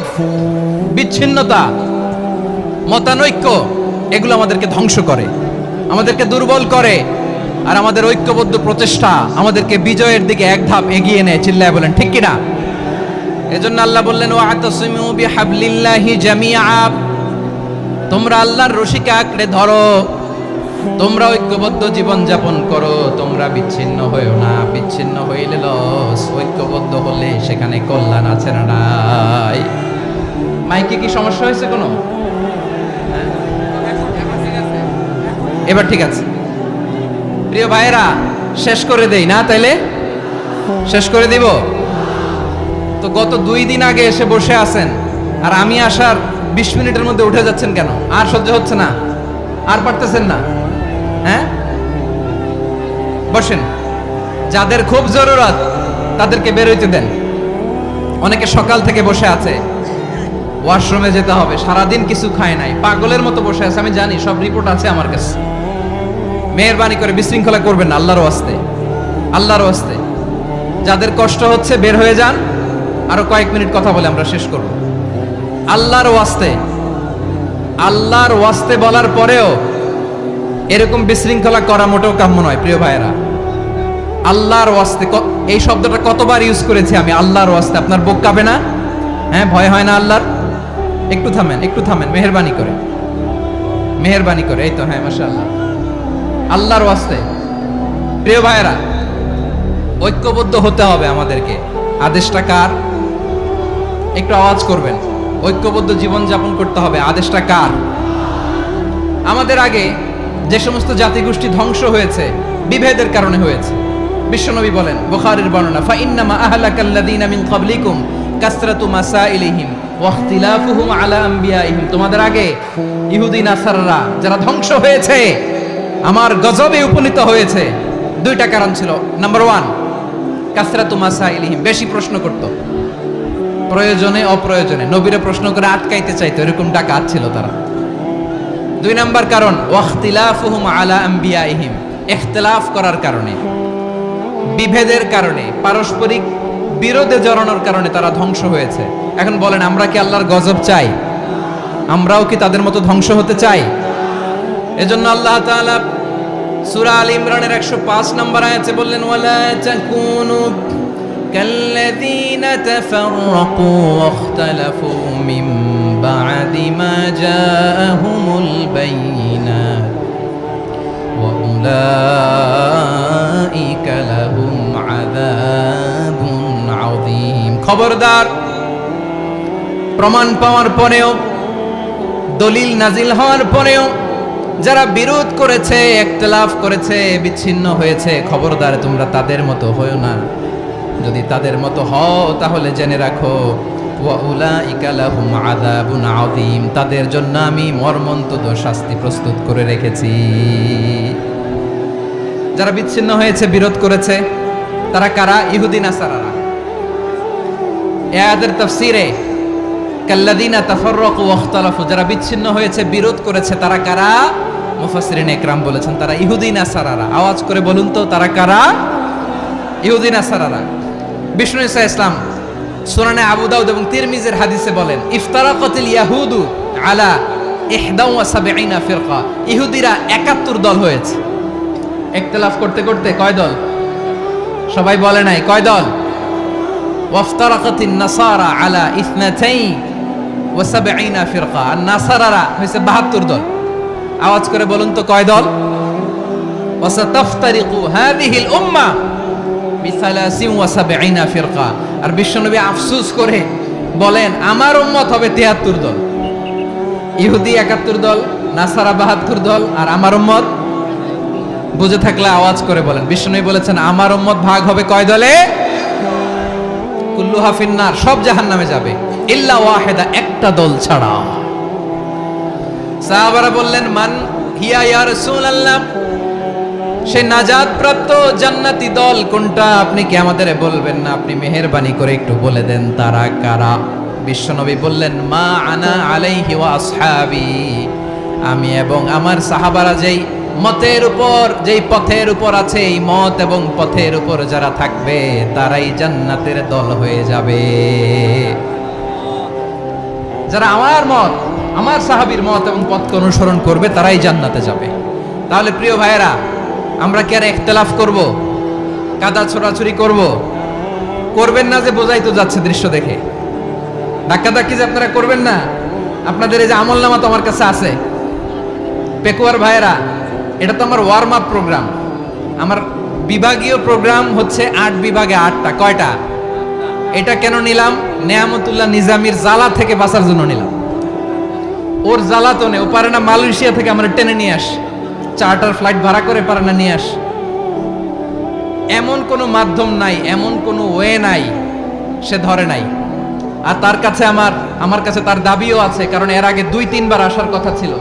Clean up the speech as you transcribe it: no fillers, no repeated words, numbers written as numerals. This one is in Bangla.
বিরোধ, বিচ্ছিন্নতা, মতানৈক্য, এগুলো আমাদেরকে ধ্বংস করে, আমাদেরকে দুর্বল করে, আর আমাদের ঐক্যবদ্ধ প্রচেষ্টা আমাদেরকে বিজয়ের দিকে এক ধাপ এগিয়ে নেয়। চিল্লায় বলেন ঠিক কিনা? এজন্য আল্লাহ বললেন ওয়াতাসিমু বিহাবলিল্লাহি জামিআ, তোমরা আল্লাহর রশিকে আঁকড়ে ধরো, তোমরা ঐক্যবদ্ধ জীবন যাপন করো, তোমরা বিচ্ছিন্ন হইও না। বিচ্ছিন্ন হইলে লস, ঐক্যবদ্ধ হলে সেখানে কল্যাণ আছে না নাই? মাইকে কি সমস্যা হয়েছে কোনো? এবার ঠিক আছে। প্রিয় ভাইয়েরা, শেষ করে দেই না? তাইলে শেষ করে দিব তো। গত 2 দিন আগে এসে বসে আছেন, আর আমি আসার 20 মিনিটের মধ্যে উঠে যাচ্ছেন কেন? আর সহ্য হচ্ছে না? আর পারতেছেন না? হ্যাঁ, বসেন। যাদের খুব জরুরত তাদেরকে বের হইতে দেন। অনেকে সকাল থেকে বসে আছে, ওয়াশরুমে যেতে হবে, সারাদিন কিছু খায় নাই, পাগলের মতো বসে আছে। আমি জানি, সব রিপোর্ট আছে আমার কাছে। মেহেরবানি করে বিশৃঙ্খলা করবেন না, আল্লাহর ওয়াস্তে, আল্লাহর ওয়াস্তে। যাদের কষ্ট হচ্ছে বের হয়ে যান। আরো কয়েক মিনিট কথা বলে আমরা শেষ করব। আল্লাহর ওয়াস্তে, আল্লাহর ওয়াস্তে বলার পরেও এরকম বিশৃঙ্খলা করা মোটেও কাম্য নয়। প্রিয় ভাইয়েরা, আল্লাহর ওয়াস্তে, এই শব্দটা কতবার ইউজ করেছি আমি, আল্লাহর ওয়াস্তে। আপনার বুক কাঁপে না? হ্যাঁ, ভয় হয় না আল্লাহর? একটু থামেন, একটু থামেন, মেহেরবানি করে, মেহেরবানি করে। এই তো, হ্যাঁ, মাশাআল্লাহ, আল্লাহর ওয়াস্তে। প্রিয় ভাইয়েরা, ঐক্যবদ্ধ হতে হবে আমাদেরকে। আদেশটা কার? একটু আওয়াজ করবেন। ঐক্যবদ্ধ জীবন যাপন করতে হবে, আদেশটা কার? আমাদের আগে যে সমস্ত জাতিগোষ্ঠী ধ্বংস হয়েছে বিভেদের কারণে হয়েছে। বিশ্বনবী বলেন, বুখারীর বর্ণনা, ফা ইন্নামা আহলাকাল্লাযীনা মিন ক্বাবলিকুম কাসরাতু মাসাইলিহিম ওয়া ইখতিলাফুহুম আলা আমবিয়াইহিম। তোমাদের আগে ইহুদি নাসারারা যারা ধ্বংস হয়েছে, আমার গজবে উপনীত হয়েছে, 2টা কারণ ছিল। নাম্বার 1, কাসরাতু মাসাইলিহিম, বেশি প্রশ্ন করত, প্রয়োজনে অপ্রয়োজনে নবীরে প্রশ্ন করে আটকাইতে চাইতো, এরকম ডাকাত ছিল তারা। 2 নাম্বার কারণ, ওয়াখতিলাফুহুম আলা আমবিয়াইহিম, ইখতিলাফ করার কারণে, বিভেদের কারণে, পারস্পরিক বিরোধে জড়ানোর কারণে তারা ধ্বংস হয়েছে। এখন বলেন, আমরা কি আল্লাহর গজব চাই? আমরাও কি তাদের মতো ধ্বংস হতে চাই? এজন্য আল্লাহ তাআলা সূরা আল ইমরানের 105 নম্বর আয়াতে বললেন, ওয়ালা তাকুনু কাল্লাযীনা তাফাররাকু ওয়াখতালাফু মিন বা'দি মা জাআহুমুল বাইয়িনাত ওয়া উলাইকা লাহুম আযাবুন আযীম। খবরদার, প্রমাণ পাওয়ার পরেও, দলিল নাজিল হওয়ার পরেও যারা বিরোধ করেছে, ইখতিলাফ করেছে, বিচ্ছিন্ন হয়েছে, খবরদার তোমরা তাদের মতো হয়ো না। যদি তাদের মতো হও তাহলে জেনে রাখো, ওয়া উলাইকা লাহুম আযাবুন আযীম, তাদের জন্য আমি মর্মন্তুদ শাস্তি প্রস্তুত করে রেখেছি। যারা বিচ্ছিন্ন হয়েছে, বিরোধ করেছে, তারা কারা? ইহুদি নাসারারা। এই আয়াতের তাফসীরে কাল্লাযীনা তাফাররাকু ওয়াখতালাফু, যারা বিচ্ছিন্ন হয়েছে, বিরোধ করেছে, তারা কারা? মুফাসসিরিন ইকরাম বলেছেন তারা ইহুদি নাসারারা। আওয়াজ করে বলুন তো, তারা কারা? ইহুদি নাসারারা। বিষ্ণু ঈসা ইসলাম সুনানে আবু দাউদ এবং তিরমিজির হাদিসে বলেন, ইফতারাকাতিল ইয়াহুদু আলা 71 ফিরকা, ইহুদিরা 71 দল হয়েছে। ইখতিলাফ করতে করতে কয় দল? সবাই বলে নাই, কয় দল? ওয়াফতারাকাতিন নাসারা আলা 72 ফিরকা, আর নাসারারা হয়েছে 72 দল। আওয়াজ করে বলুন তো, কয় দল? ওয়াসাতাফতারিকু হাযিহিল উম্মাহ বি73 ফিরকা। আর বিশ্বনবী আফসোস করে বলেন, আমার উম্মত হবে 73 দল। ইহুদি 71 দল, নাসারা 72 দল, আর আমার উম্মত, বুঝে থাকলে আওয়াজ করে বলেন। বিশ্বনবী বলেছেন, আমার উম্মত ভাগ হবে কয় দলে? কুল্লুহা ফিন্নার, সব জাহান্নামে যাবে, ইল্লা ওয়াহিদা, একটা দল ছাড়া। সাহাবারা বললেন, মান হিয়া ইয়া রাসূলুল্লাহ, সেই নাজাত প্রাপ্ত জান্নাতি দল কোনটা? আপনি কি আমাদের বলবেন না? আপনি মেহেরবানি করে একটু বলে দেন তারা কারা। বিশ্বনবী বললেন, মা আনা আলাইহি ওয়া আসহাবি, আমি এবং আমার সাহাবারা যেই মতের উপর, যেই পথের উপর আছে, এই মত এবং পথের উপর যারা থাকবে তারাই জান্নাতের দল হয়ে যাবে। যারা আমার মত, আমার সাহাবীর মত এবং পথকে অনুসরণ করবে তারাই জান্নাতে যাবে। তাহলে প্রিয় ভাইয়েরা, আমরা কি আর ইখতিলাফ করব, কাদা ছোড়াছুরি করব? করবেন না যে বোঝাই তো যাচ্ছে দৃশ্য দেখে। ধাক্কাধাক্কি যে আপনারা করবেন না। আপনাদের এই যে আমলনামা তো আমার কাছে আছে। পেকুয়ার ভাইয়েরা, এটা তো আমার ওয়ার্ম আপ প্রোগ্রাম। আমার বিভাগীয় প্রোগ্রাম হচ্ছে 8 বিভাগে 8টা। কয়টা? এটা কেন নিলাম? নেয়ামতুল্লাহ নিজামীর জ্বালা থেকে বাঁচার জন্য নিলাম। ওর জ্বালাতনে ও পারে না মালয়েশিয়া থেকে আমরা টেনে নিয়ে আস, চার্টার ফ্লাইট ভাড়া করে পারে না নিয়ে আস। এমন কোনো মাধ্যম নাই, এমন কোনো ওয়ে নাই সে ধরে নাই। আর তার কাছে আমার কাছে তার দাবিও আছে, কারণ এর আগে 2-3 বার আসার কথা ছিল।